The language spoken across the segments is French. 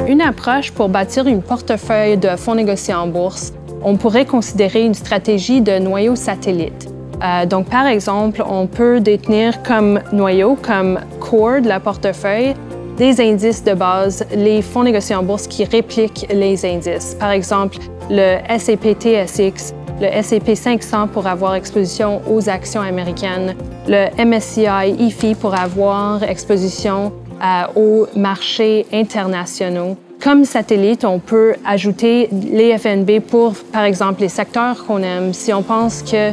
Une approche pour bâtir une portefeuille de fonds négociés en bourse, on pourrait considérer une stratégie de noyau satellite. Donc, par exemple, on peut détenir comme noyau, comme core de la portefeuille, des indices de base, les fonds négociés en bourse qui répliquent les indices. Par exemple, le S&P TSX, le S&P 500 pour avoir exposition aux actions américaines, le MSCI EAFE pour avoir exposition aux marchés internationaux. Comme satellite, on peut ajouter les FNB pour, par exemple, les secteurs qu'on aime. Si on pense que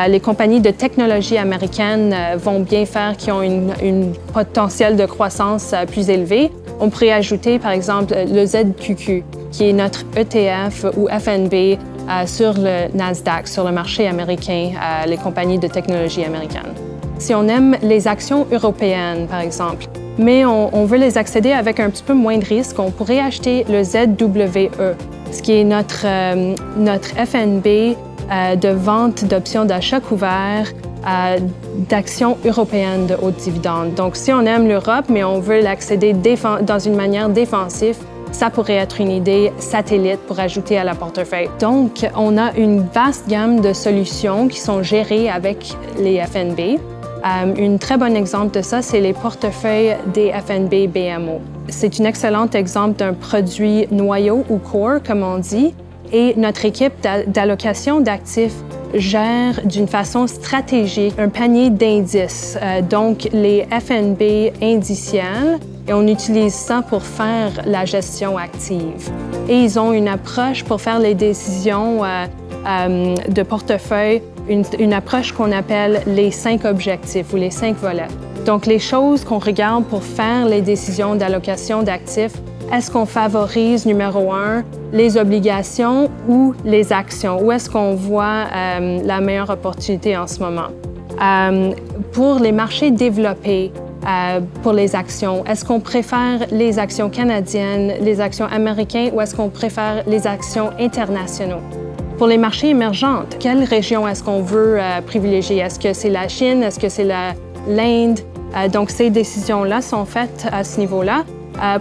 les compagnies de technologie américaines vont bien faire, qui ont une potentiel de croissance plus élevé, on pourrait ajouter, par exemple, le ZQQ, qui est notre ETF ou FNB sur le Nasdaq, sur le marché américain, les compagnies de technologie américaines. Si on aime les actions européennes, par exemple, mais on veut les accéder avec un petit peu moins de risque, on pourrait acheter le ZWE, ce qui est notre FNB de vente d'options d'achat couvert d'actions européennes de haute dividende. Donc, si on aime l'Europe, mais on veut l'accéder dans une manière défensive, ça pourrait être une idée satellite pour ajouter à la portefeuille. Donc, on a une vaste gamme de solutions qui sont gérées avec les FNB. Un très bon exemple de ça, c'est les portefeuilles des FNB BMO. C'est un excellent exemple d'un produit noyau ou core, comme on dit, et notre équipe d'allocation d'actifs gère d'une façon stratégique un panier d'indices, donc les FNB indiciels, et on utilise ça pour faire la gestion active. Et ils ont une approche pour faire les décisions de portefeuille, une approche qu'on appelle les 5 objectifs ou les 5 volets. Donc, les choses qu'on regarde pour faire les décisions d'allocation d'actifs, est-ce qu'on favorise, numéro 1, les obligations ou les actions? Où est-ce qu'on voit la meilleure opportunité en ce moment? Pour les marchés développés, pour les actions, est-ce qu'on préfère les actions canadiennes, les actions américaines ou est-ce qu'on préfère les actions internationaux? Pour les marchés émergents, quelle région est-ce qu'on veut privilégier? Est-ce que c'est la Chine? Est-ce que c'est l'Inde? Donc, ces décisions-là sont faites à ce niveau-là.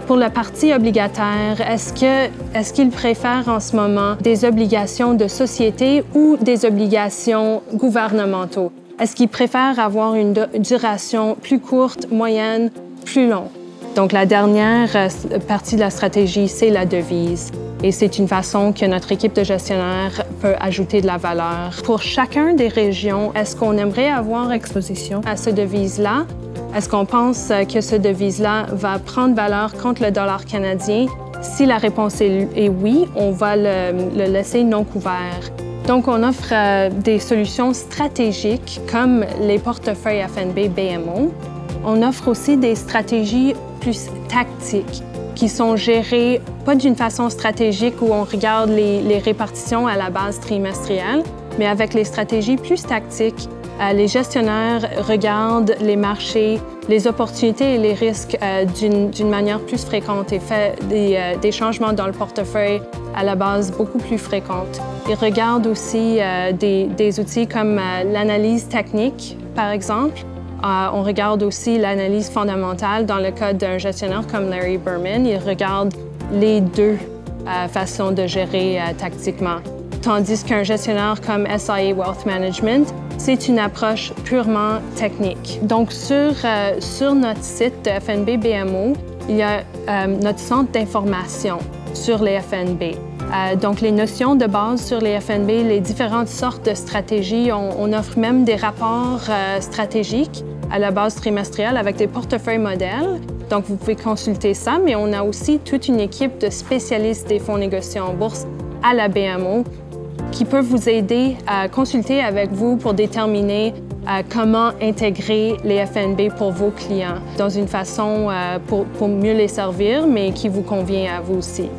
Pour la partie obligataire, est-ce qu'ils préfèrent en ce moment des obligations de société ou des obligations gouvernementaux? Est-ce qu'ils préfèrent avoir une duration plus courte, moyenne, plus longue? Donc, la dernière partie de la stratégie, c'est la devise. Et c'est une façon que notre équipe de gestionnaires peut ajouter de la valeur. Pour chacun des régions, est-ce qu'on aimerait avoir exposition à ce devise-là? Est-ce qu'on pense que ce devise-là va prendre valeur contre le dollar canadien? Si la réponse est oui, on va le laisser non couvert. Donc, on offre des solutions stratégiques comme les portefeuilles FNB BMO. On offre aussi des stratégies plus tactiques qui sont gérées pas d'une façon stratégique où on regarde les répartitions à la base trimestrielle, mais avec les stratégies plus tactiques. Les gestionnaires regardent les marchés, les opportunités et les risques d'une manière plus fréquente et fait des changements dans le portefeuille à la base beaucoup plus fréquente. Ils regardent aussi des outils comme l'analyse technique, par exemple. On regarde aussi l'analyse fondamentale dans le cas d'un gestionnaire comme Larry Berman. Il regarde les deux façons de gérer tactiquement. Tandis qu'un gestionnaire comme SIA Wealth Management, c'est une approche purement technique. Donc, sur notre site de FNB BMO, il y a notre centre d'information sur les FNB. Donc, les notions de base sur les FNB, les différentes sortes de stratégies. On offre même des rapports stratégiques à la base trimestrielle avec des portefeuilles modèles. Donc, vous pouvez consulter ça, mais on a aussi toute une équipe de spécialistes des fonds négociés en bourse à la BMO qui peuvent vous aider à consulter avec vous pour déterminer comment intégrer les FNB pour vos clients dans une façon pour mieux les servir, mais qui vous convient à vous aussi.